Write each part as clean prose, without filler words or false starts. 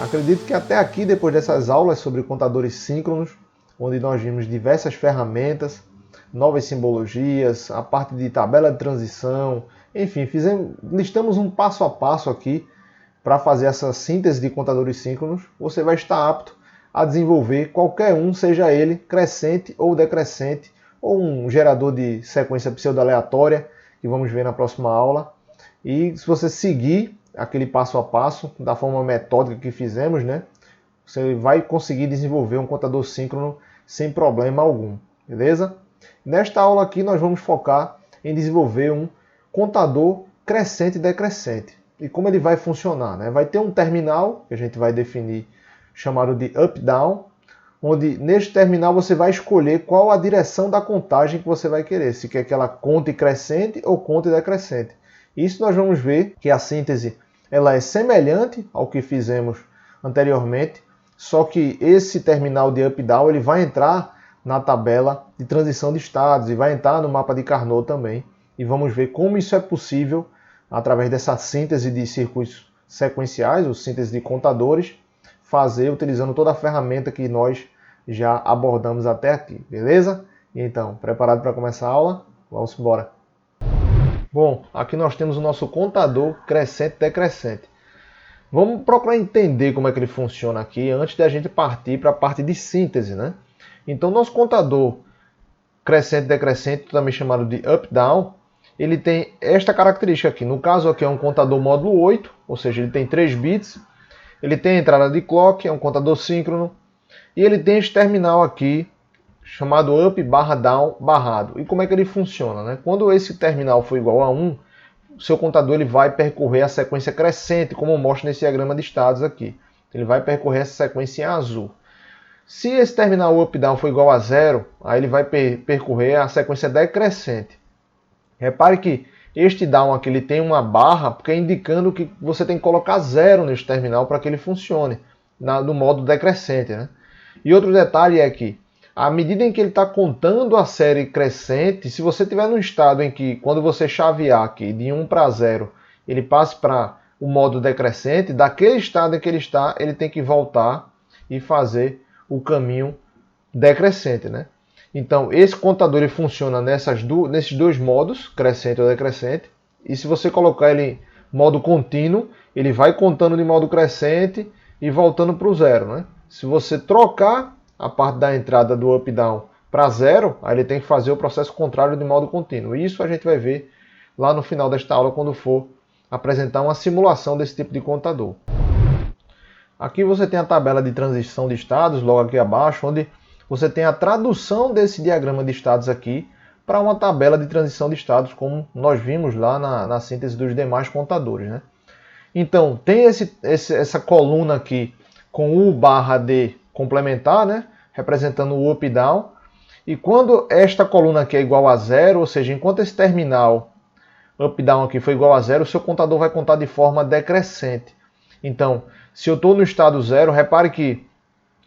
Acredito que até aqui, depois dessas aulas sobre contadores síncronos, onde nós vimos diversas ferramentas, novas simbologias, a parte de tabela de transição, enfim, listamos um passo a passo aqui para fazer essa síntese de contadores síncronos. Você vai estar apto a desenvolver qualquer um, seja ele crescente ou decrescente, ou um gerador de sequência pseudo-aleatória, que vamos ver na próxima aula. E se você seguir aquele passo a passo, da forma metódica que fizemos, né, você vai conseguir desenvolver um contador síncrono sem problema algum, beleza? Nesta aula aqui nós vamos focar em desenvolver um contador crescente e decrescente. E como ele vai funcionar, né? Vai ter um terminal, que a gente vai definir, chamado de up-down, onde neste terminal você vai escolher qual a direção da contagem que você vai querer, se quer que ela conte crescente ou conte decrescente. Isso nós vamos ver que a síntese ela é semelhante ao que fizemos anteriormente, só que esse terminal de up-down ele vai entrar na tabela de transição de estados e vai entrar no mapa de Carnot também. E vamos ver como isso é possível através dessa síntese de circuitos sequenciais, ou síntese de contadores, fazer utilizando toda a ferramenta que nós já abordamos até aqui, beleza? Então, preparado para começar a aula? Vamos embora! Bom, aqui nós temos o nosso contador crescente e decrescente. Vamos procurar entender como é que ele funciona aqui antes da gente partir para a parte de síntese, né? Então, nosso contador crescente e decrescente, também chamado de up-down, ele tem esta característica aqui. No caso aqui é um contador módulo 8, ou seja, ele tem 3 bits. Ele tem a entrada de clock, é um contador síncrono. E ele tem esse terminal aqui, chamado up/down barrado. E como é que ele funciona, né? Quando esse terminal for igual a 1, o seu contador ele vai percorrer a sequência crescente, como mostra nesse diagrama de estados aqui. Ele vai percorrer essa sequência em azul. Se esse terminal up/down for igual a 0, aí ele vai percorrer a sequência decrescente. Repare que este down aqui ele tem uma barra, porque é indicando que você tem que colocar 0 neste terminal para que ele funcione no modo decrescente, né? E outro detalhe é que, à medida em que ele está contando a série crescente, se você estiver num estado em que, quando você chavear aqui de 1 para 0, ele passe para o modo decrescente, daquele estado em que ele está, ele tem que voltar e fazer o caminho decrescente, né? Então, esse contador ele funciona nesses dois modos, crescente ou decrescente. E se você colocar ele em modo contínuo, ele vai contando de modo crescente e voltando para o 0, né? Se você trocar a parte da entrada do up/down para 0, aí ele tem que fazer o processo contrário de modo contínuo. Isso a gente vai ver lá no final desta aula, quando for apresentar uma simulação desse tipo de contador. Aqui você tem a tabela de transição de estados, logo aqui abaixo, onde você tem a tradução desse diagrama de estados aqui para uma tabela de transição de estados, como nós vimos lá na síntese dos demais contadores, né? Então, tem essa coluna aqui com U/D complementar, né? Representando o up/down. E quando esta coluna aqui é igual a 0, ou seja, enquanto esse terminal up/down aqui for igual a 0, o seu contador vai contar de forma decrescente. Então, se eu estou no estado 0, repare que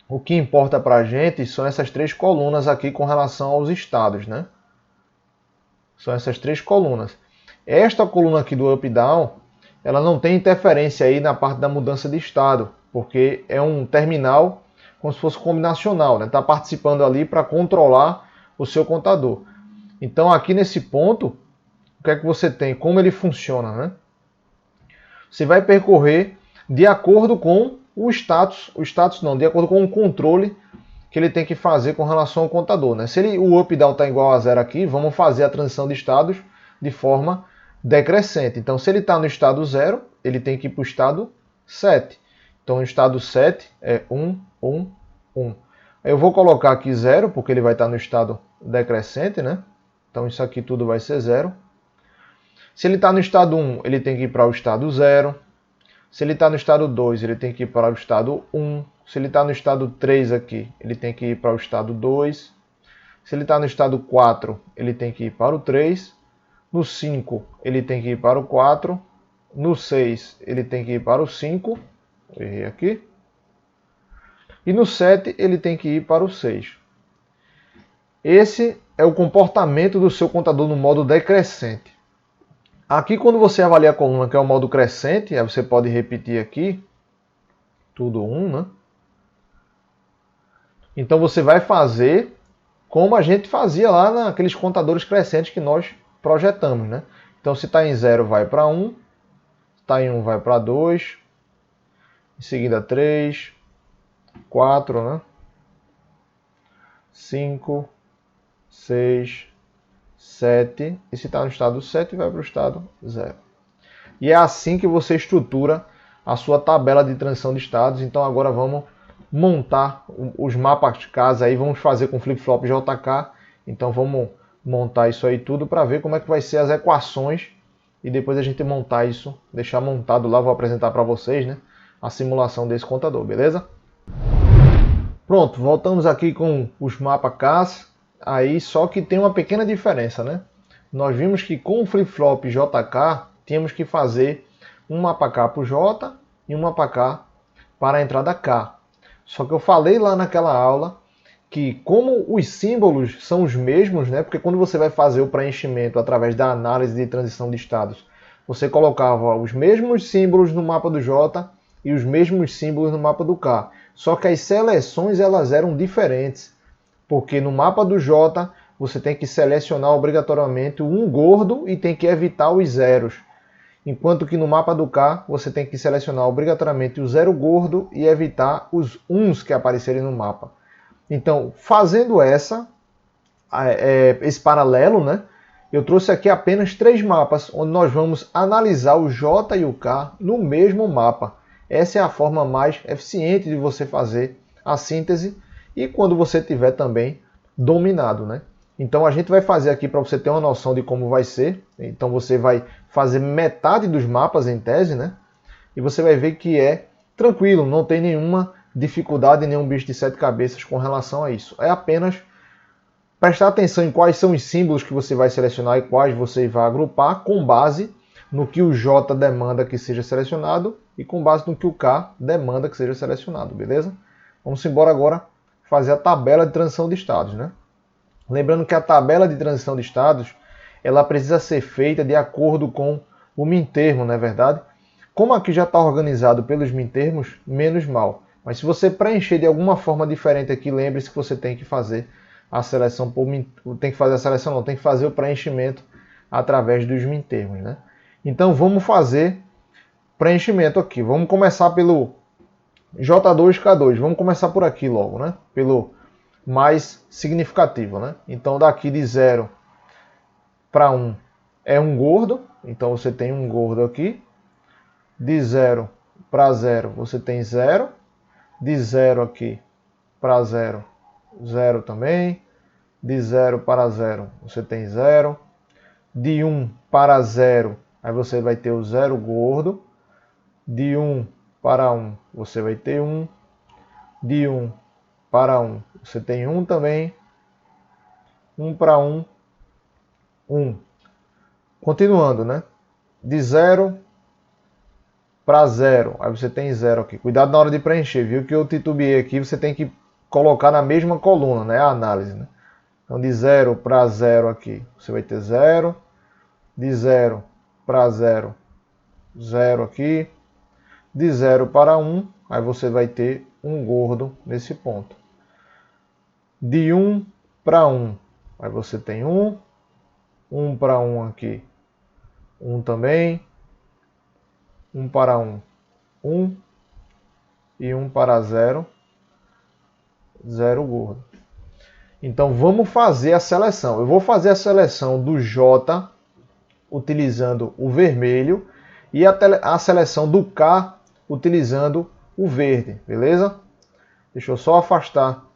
o que importa para a gente são essas 3 colunas aqui com relação aos estados, né? São essas 3 colunas. Esta coluna aqui do up/down, ela não tem interferência aí na parte da mudança de estado, porque é um terminal como se fosse combinacional, né? Está participando ali para controlar o seu contador. Então aqui nesse ponto, o que é que você tem? Como ele funciona, né? Você vai percorrer de acordo com de acordo com o controle que ele tem que fazer com relação ao contador, né? Se o up/down está igual a 0 aqui, vamos fazer a transição de estados de forma decrescente. Então, se ele está no estado 0, ele tem que ir para o estado 7. Então, o estado 7 é 1, 1, 1. Eu vou colocar aqui 0, porque ele vai estar no estado decrescente, né? Então, isso aqui tudo vai ser 0. Se ele está no estado 1, ele tem que ir para o estado 0. Se ele está no estado 2, ele tem que ir para o estado 1. Se ele está no estado 3 aqui, ele tem que ir para o estado 2. Se ele está no estado 4, ele tem que ir para o 3. No 5, ele tem que ir para o 4. No 6, ele tem que ir para o 5. Errei aqui. E no 7, ele tem que ir para o 6. Esse é o comportamento do seu contador no modo decrescente. Aqui, quando você avalia a coluna, que é o modo crescente, aí você pode repetir aqui, tudo 1, né? Então você vai fazer como a gente fazia lá naqueles contadores crescentes que nós projetamos, né? Então se está em 0 vai para 1, se está em 1 vai para 2, em seguida 3, 4, né? 5, 6, 7, e se está no estado 7 vai para o estado 0. E é assim que você estrutura a sua tabela de transição de estados. Então agora vamos montar os mapas de casa aí, vamos fazer com flip-flop JK. Então vamos montar isso aí tudo para ver como é que vai ser as equações e depois a gente montar isso, deixar montado lá, vou apresentar para vocês, né, a simulação desse contador, beleza? Pronto, voltamos aqui com os mapas CAS, aí só que tem uma pequena diferença, né? Nós vimos que com o flip-flop JK tínhamos que fazer um mapa K para o J e um mapa K para a entrada K. Só que eu falei lá naquela aula que como os símbolos são os mesmos, né? Porque quando você vai fazer o preenchimento através da análise de transição de estados, você colocava os mesmos símbolos no mapa do J e os mesmos símbolos no mapa do K. Só que as seleções elas eram diferentes, porque no mapa do J você tem que selecionar obrigatoriamente um gordo e tem que evitar os zeros. Enquanto que no mapa do K você tem que selecionar obrigatoriamente o zero gordo e evitar os uns que aparecerem no mapa. Então, fazendo esse paralelo, né, eu trouxe aqui apenas 3 mapas, onde nós vamos analisar o J e o K no mesmo mapa. Essa é a forma mais eficiente de você fazer a síntese e quando você tiver também dominado, né? Então a gente vai fazer aqui para você ter uma noção de como vai ser. Então você vai fazer metade dos mapas em tese, né? E você vai ver que é tranquilo, não tem nenhuma dificuldade, nenhum bicho de 7 cabeças com relação a isso. É apenas prestar atenção em quais são os símbolos que você vai selecionar e quais você vai agrupar com base no que o J demanda que seja selecionado e com base no que o K demanda que seja selecionado, beleza? Vamos embora agora fazer a tabela de transição de estados, né? Lembrando que a tabela de transição de estados ela precisa ser feita de acordo com o mintermo, não é verdade? Como aqui já está organizado pelos mintermos, menos mal. Mas se você preencher de alguma forma diferente aqui, lembre-se que você tem que fazer a seleção por tem que fazer a seleção não, tem que fazer o preenchimento através dos mintermos, né? Então vamos fazer preenchimento aqui. Vamos começar pelo J2K2. Vamos começar por aqui logo, né? Pelo mais significativo, né? Então daqui de 0 para 1 é um gordo, então você tem um gordo aqui. De 0 para 0 você tem 0. De 0 aqui para 0, 0 também. De 0 para 0 você tem 0. De 1 para 0, aí você vai ter o 0 gordo. De 1 para 1 você vai ter 1. De 1 para 1 você tem 1 também. 1 para 1, 1. Continuando, né? De 0 para 0, aí você tem 0 aqui. Cuidado na hora de preencher, viu? Que eu titubeei aqui, você tem que colocar na mesma coluna, né? A análise, né? Então de 0 para 0 aqui, você vai ter 0. De 0 para 0, 0 aqui. De 0 para 1, aí você vai ter um gordo nesse ponto. De 1 para 1, aí você tem 1. 1 para 1 aqui, 1 também. 1 para 1, 1. E 1 para 0, 0 gordo. Então vamos fazer a seleção. Eu vou fazer a seleção do J utilizando o vermelho e a seleção do K utilizando o verde, beleza? Deixa eu só afastar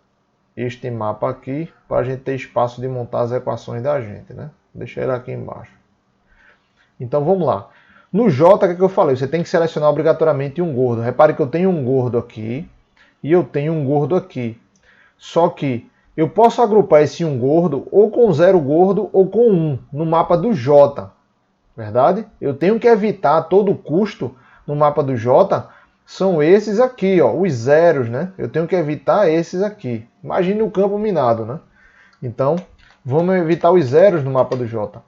este mapa aqui para a gente ter espaço de montar as equações da gente, né? Deixa ele aqui embaixo. Então vamos lá. No J, o que eu falei? Você tem que selecionar obrigatoriamente um gordo. Repare que eu tenho um gordo aqui e eu tenho um gordo aqui. Só que eu posso agrupar esse um gordo ou com 0 gordo ou com 1 no mapa do J. Verdade? Eu tenho que evitar a todo custo no mapa do J são esses aqui, ó, os zeros, né? Eu tenho que evitar esses aqui. Imagine o campo minado, né? Então, vamos evitar os zeros no mapa do J.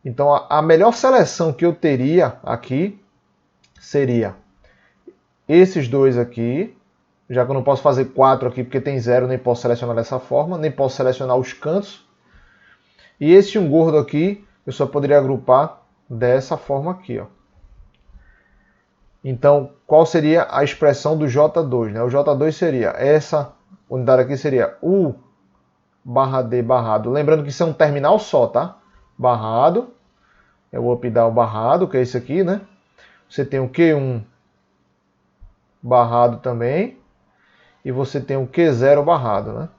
Então, a melhor seleção que eu teria aqui seria esses dois aqui, já que eu não posso fazer 4 aqui porque tem 0, nem posso selecionar dessa forma, nem posso selecionar os cantos. E esse um gordo aqui, eu só poderia agrupar dessa forma aqui, ó. Então, qual seria a expressão do J2? Né? O J2 seria, essa unidade aqui seria U barra D barrado. Lembrando que isso é um terminal só, tá? Barrado, é o up down barrado, que é esse aqui, né? Você tem o Q1 barrado também, e você tem o Q0 barrado, né?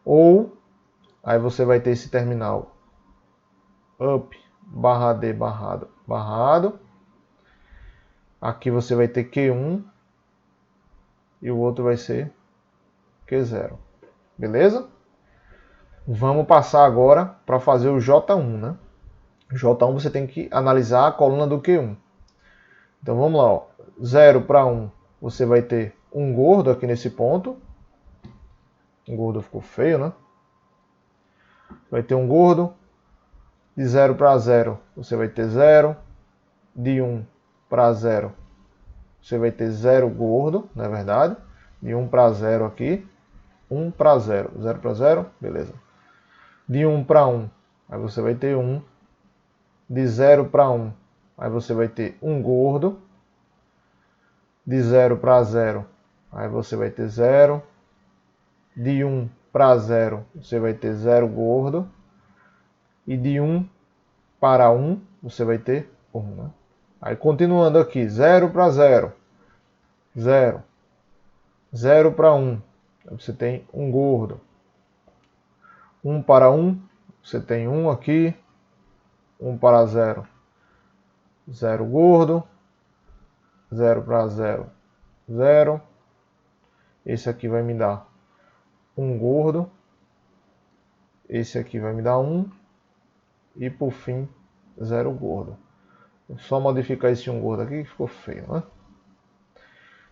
Ou, aí você vai ter esse terminal up barra D barrado, barrado. Aqui você vai ter Q1 e o outro vai ser Q0. Beleza? Vamos passar agora para fazer o J1, né? J1 você tem que analisar a coluna do Q1. Então vamos lá, ó. 0 para 1, você vai ter um gordo aqui nesse ponto. Um gordo ficou feio, né? Vai ter um gordo. De 0 para 0, você vai ter 0. De 1 para 0, você vai ter 0 gordo, não é verdade? De 1 para 0 aqui, 1 para 0. 0 para 0, beleza. De 1 para 1, aí você vai ter 1. De 0 para 1, aí você vai ter um gordo. De 0 para 0, aí você vai ter 0. De 1 para 0, você vai ter 0 gordo. E de 1 para 1, você vai ter 1. Né? Aí continuando aqui, 0 para 0, 0. 0 para 1, você tem um gordo. 1 para 1, você tem 1 aqui. 1 para 0, 0 gordo. 0 para 0, 0. Esse aqui vai me dar um gordo. Esse aqui vai me dar 1. E por fim, 0 gordo. Vou só modificar esse 1 gordo aqui que ficou feio, né?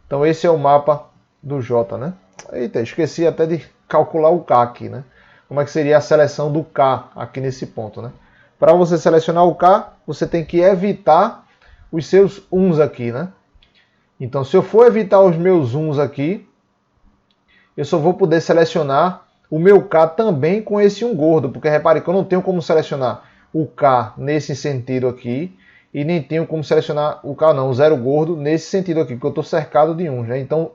Então esse é o mapa do J, né? Eita, esqueci até de calcular o K aqui, né? Como é que seria a seleção do K aqui nesse ponto, né? Para você selecionar o K, você tem que evitar os seus 1s aqui, né? Então se eu for evitar os meus 1s aqui, eu só vou poder selecionar o meu K também com esse 1 gordo, porque repare que eu não tenho como selecionar o K nesse sentido aqui, e nem tenho como selecionar o K não, o 0 gordo, nesse sentido aqui, porque eu estou cercado de 1, né? Então,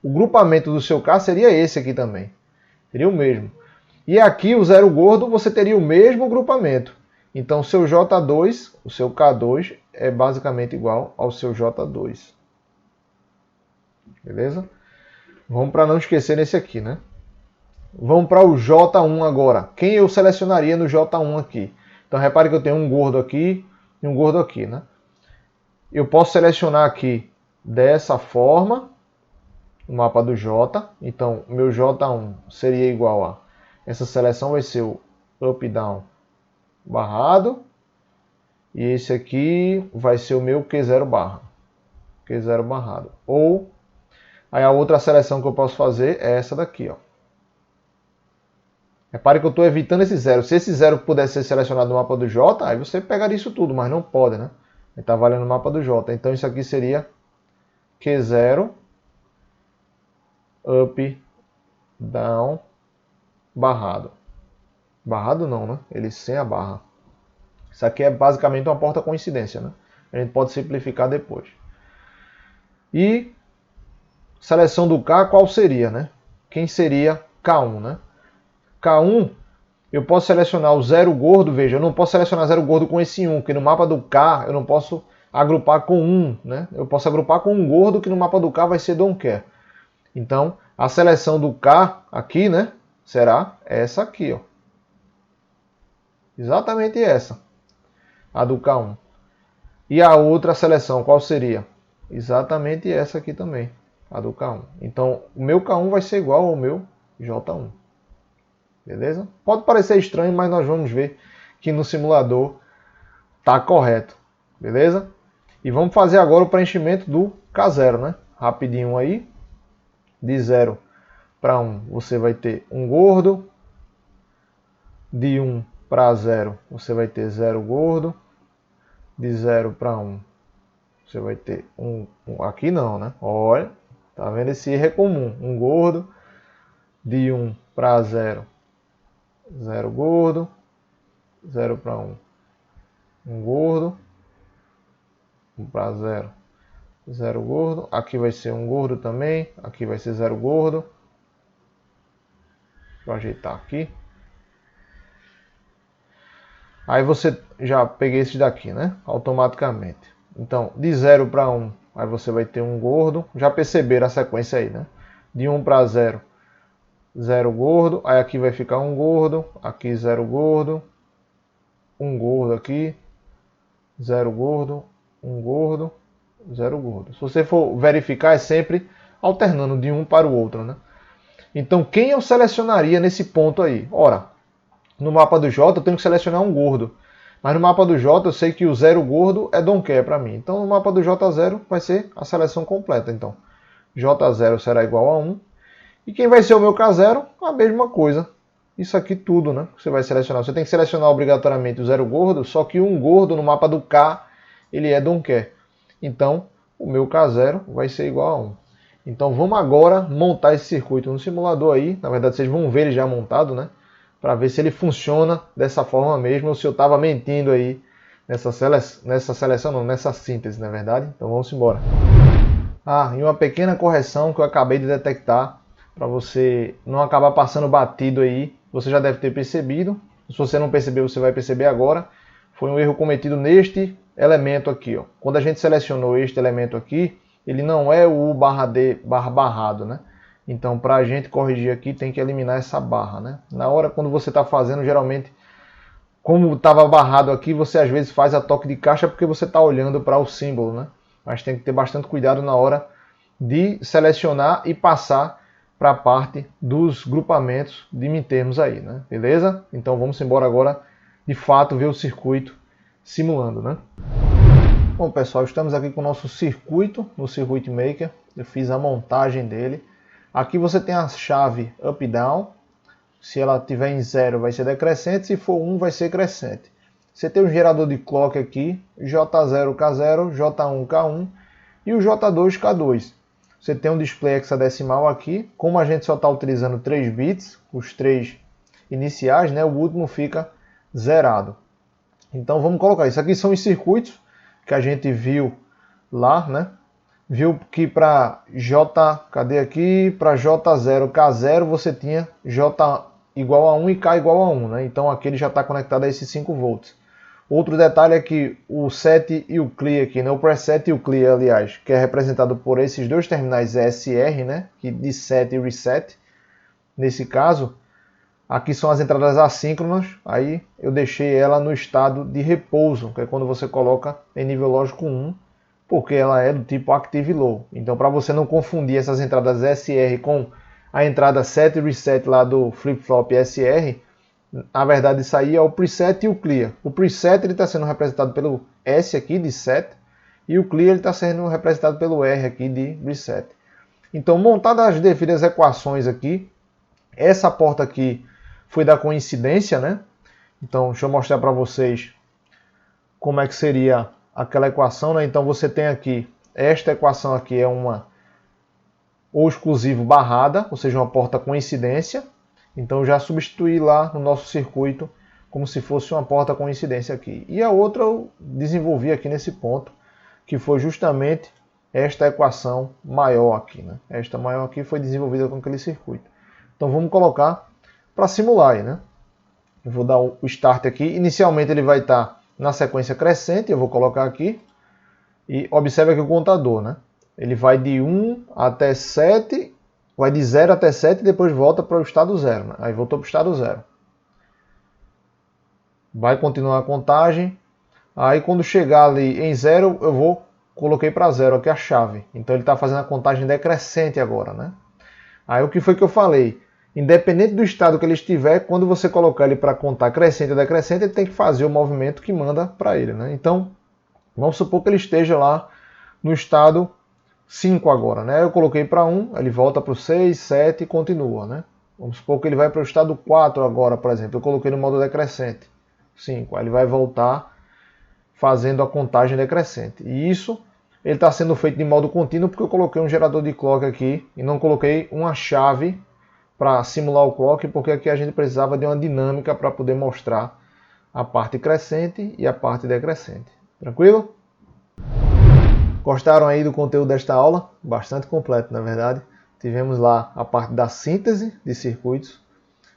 o grupamento do seu K seria esse aqui também, seria o mesmo. E aqui, o 0 gordo, você teria o mesmo grupamento. Então, o seu J2, o seu K2, é basicamente igual ao seu J2. Beleza? Vamos para não esquecer nesse aqui, né? Vamos para o J1 agora. Quem eu selecionaria no J1 aqui? Então repare que eu tenho um gordo aqui e um gordo aqui, né? Eu posso selecionar aqui dessa forma o mapa do J. Então meu J1 seria igual a... Essa seleção vai ser o up down barrado. E esse aqui vai ser o meu Q0 barra. Q0 barrado. Ou aí a outra seleção que eu posso fazer é essa daqui, ó. Repare que eu estou evitando esse 0. Se esse 0 pudesse ser selecionado no mapa do J, aí você pegaria isso tudo, mas não pode, né? Ele está valendo o mapa do J. Então isso aqui seria Q0, up, down, barrado. Barrado não, né? Ele sem a barra. Isso aqui é basicamente uma porta coincidência, né? A gente pode simplificar depois. E seleção do K, qual seria, né? Quem seria K1, né? K1, eu posso selecionar o 0 gordo, veja, eu não posso selecionar 0 gordo com esse 1, que no mapa do K eu não posso agrupar com 1, né? Eu posso agrupar com um gordo que no mapa do K vai ser don't care. Então, a seleção do K aqui, né, será essa aqui, ó. Exatamente essa, a do K1. E a outra seleção, qual seria? Exatamente essa aqui também, a do K1. Então, o meu K1 vai ser igual ao meu J1. Beleza? Pode parecer estranho, mas nós vamos ver que no simulador está correto. Beleza? E vamos fazer agora o preenchimento do K0, né? Rapidinho aí. De 0 para 1 você vai ter um gordo. De 1 para 0 você vai ter 0 gordo. De 0 para 1 Você vai ter aqui não, né? Olha, tá vendo? Esse erro é comum. Um gordo, de 1 para 0, 0 gordo, 0 para 1, 1 gordo, 1 para 0, 0 gordo. Aqui vai ser 1 gordo também, aqui vai ser 0 gordo. Deixa eu ajeitar aqui. Aí você já peguei esse daqui, né? Automaticamente. Então, de 0 para 1, aí você vai ter 1 gordo. Já perceberam a sequência aí, né? De 1 para 0, 0 gordo. Aí aqui vai ficar 1 gordo. Aqui 0 gordo. 1 gordo aqui. 0 gordo. 1 gordo. 0 gordo. Se você for verificar, é sempre alternando de um para o outro, né? Então, quem eu selecionaria nesse ponto aí? Ora, no mapa do J eu tenho que selecionar um gordo. Mas no mapa do J eu sei que o 0 gordo é don't care para mim. Então no mapa do J0 vai ser a seleção completa. Então J0 será igual a 1. E quem vai ser o meu K0? A mesma coisa. Isso aqui tudo, né? Você vai selecionar. Você tem que selecionar obrigatoriamente o 0 gordo, só que um gordo no mapa do K, ele é don't care. Então o meu K0 vai ser igual a 1. Então vamos agora montar esse circuito no simulador aí. Na verdade vocês vão ver ele já montado, né? Para ver se ele funciona dessa forma mesmo ou se eu estava mentindo aí nessa seleção, não, nessa síntese, na verdade. Então vamos embora. Ah, e uma pequena correção que eu acabei de detectar para você não acabar passando batido aí. Você já deve ter percebido. Se você não percebeu, você vai perceber agora. Foi um erro cometido neste elemento aqui, ó. Quando a gente selecionou este elemento aqui, ele não é o U/D barrado, né? Então, para a gente corrigir aqui, tem que eliminar essa barra, né? Na hora, quando você está fazendo, geralmente, como estava barrado aqui, você às vezes faz a toque de caixa porque você está olhando para o símbolo, né? Mas tem que ter bastante cuidado na hora de selecionar e passar para a parte dos grupamentos de mintermos aí, né? Beleza? Então, vamos embora agora, de fato, ver o circuito simulando, né? Bom, pessoal, estamos aqui com o nosso circuito no Circuit Maker. Eu fiz a montagem dele. Aqui você tem a chave up e down. Se ela estiver em 0 vai ser decrescente, se for 1 vai ser crescente. Você tem o gerador de clock aqui, J0K0, J1K1 e o J2K2. Você tem um display hexadecimal aqui. Como a gente só está utilizando 3 bits, os 3 iniciais, né, o último fica zerado. Então vamos colocar isso. Aqui são os circuitos que a gente viu lá, né? Viu que para J, cadê aqui? Para J0, K0 você tinha J igual a 1 e K igual a 1, né? Então aqui ele já está conectado a esses 5 volts. Outro detalhe é que o set e o clear aqui, né? O preset e o clear, aliás, que é representado por esses dois terminais SR, né? Que de set e reset. Nesse caso, aqui são as entradas assíncronas. Aí eu deixei ela no estado de repouso, que é quando você coloca em nível lógico 1. Porque ela é do tipo Active Low. Então, para você não confundir essas entradas SR com a entrada set e reset lá do flip-flop SR, na verdade isso aí é o preset e o clear. O preset está sendo representado pelo S aqui de set e o clear está sendo representado pelo R aqui de reset. Então, montadas as devidas equações aqui, essa porta aqui foi da coincidência, né? Então, deixa eu mostrar para vocês como é que seria aquela equação, né? Então você tem aqui, esta equação aqui é uma ou exclusivo barrada, ou seja, uma porta coincidência. Então eu já substituí lá no nosso circuito como se fosse uma porta coincidência aqui. E a outra eu desenvolvi aqui nesse ponto, que foi justamente esta equação maior aqui, né? Esta maior aqui foi desenvolvida com aquele circuito. Então vamos colocar para simular aí, né? Eu vou dar o start aqui. Inicialmente ele vai estar na sequência crescente, eu vou colocar aqui, e observe aqui o contador, né? Ele vai de 1 até 7, vai de 0 até 7 e depois volta para o estado 0, né? Aí voltou para o estado 0. Vai continuar a contagem, aí quando chegar ali em 0, coloquei para 0 aqui a chave. Então ele está fazendo a contagem decrescente agora, né? Aí o que foi que eu falei? Independente do estado que ele estiver, quando você colocar ele para contar crescente ou decrescente, ele tem que fazer o movimento que manda para ele, né? Então, vamos supor que ele esteja lá no estado 5 agora, né? Eu coloquei para 1, ele volta para o 6, 7 e continua, né? Vamos supor que ele vai para o estado 4 agora, por exemplo. Eu coloquei no modo decrescente, 5. Aí ele vai voltar fazendo a contagem decrescente. E isso ele está sendo feito de modo contínuo porque eu coloquei um gerador de clock aqui e não coloquei uma chave para simular o clock, porque aqui a gente precisava de uma dinâmica para poder mostrar a parte crescente e a parte decrescente. Tranquilo? Gostaram aí do conteúdo desta aula? Bastante completo, na verdade. Tivemos lá a parte da síntese de circuitos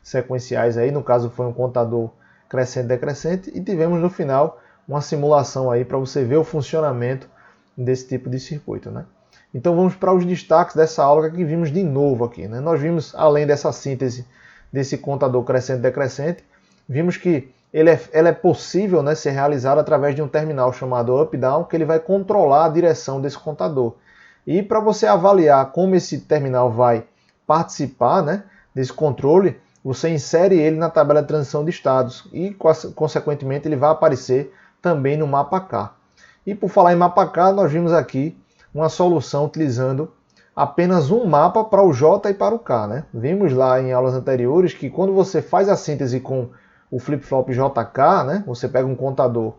sequenciais aí, no caso foi um contador crescente e decrescente, e tivemos no final uma simulação aí para você ver o funcionamento desse tipo de circuito, né? Então vamos para os destaques dessa aula que vimos de novo aqui, né? Nós vimos, além dessa síntese desse contador crescente e decrescente, vimos que ela é possível, né, ser realizada através de um terminal chamado up-down, que ele vai controlar a direção desse contador. E para você avaliar como esse terminal vai participar, né, desse controle, você insere ele na tabela de transição de estados e, consequentemente, ele vai aparecer também no mapa K. E por falar em mapa K, nós vimos aqui uma solução utilizando apenas um mapa para o J e para o K, né? Vimos lá em aulas anteriores que quando você faz a síntese com o flip-flop JK, né? Você pega um contador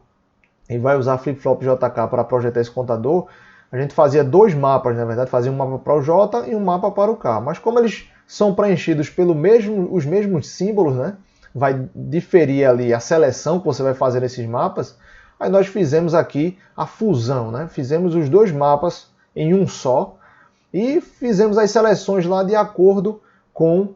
e vai usar flip-flop JK para projetar esse contador, a gente fazia dois mapas, na verdade, fazia um mapa para o J e um mapa para o K. Mas como eles são preenchidos os mesmos símbolos, né? Vai diferir ali a seleção que você vai fazer nesses mapas. Aí nós fizemos aqui a fusão, né? Fizemos os dois mapas em um só e fizemos as seleções lá de acordo com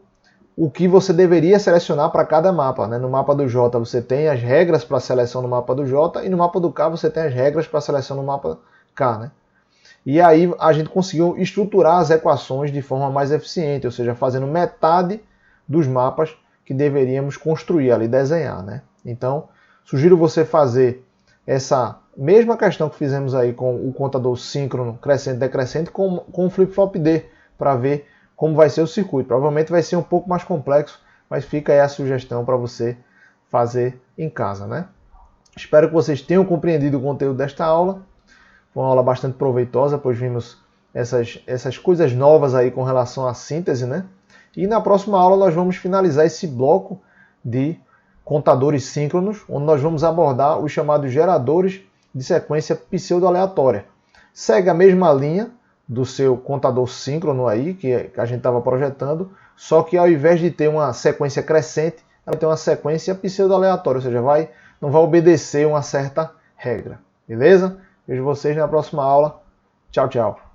o que você deveria selecionar para cada mapa, né? No mapa do J você tem as regras para seleção no mapa do J e no mapa do K você tem as regras para seleção no mapa K, né? E aí a gente conseguiu estruturar as equações de forma mais eficiente, ou seja, fazendo metade dos mapas que deveríamos construir ali, desenhar, né? Então, sugiro você fazer essa mesma questão que fizemos aí com o contador síncrono crescente e decrescente com o flip-flop D, para ver como vai ser o circuito. Provavelmente vai ser um pouco mais complexo, mas fica aí a sugestão para você fazer em casa, né? Espero que vocês tenham compreendido o conteúdo desta aula. Foi uma aula bastante proveitosa, pois vimos essas coisas novas aí com relação à síntese, né? E na próxima aula nós vamos finalizar esse bloco de contadores síncronos, onde nós vamos abordar os chamados geradores de sequência pseudo-aleatória. Segue a mesma linha do seu contador síncrono aí, que a gente estava projetando, só que ao invés de ter uma sequência crescente, ela tem uma sequência pseudo-aleatória, ou seja, não vai obedecer uma certa regra. Beleza? Vejo vocês na próxima aula. Tchau, tchau.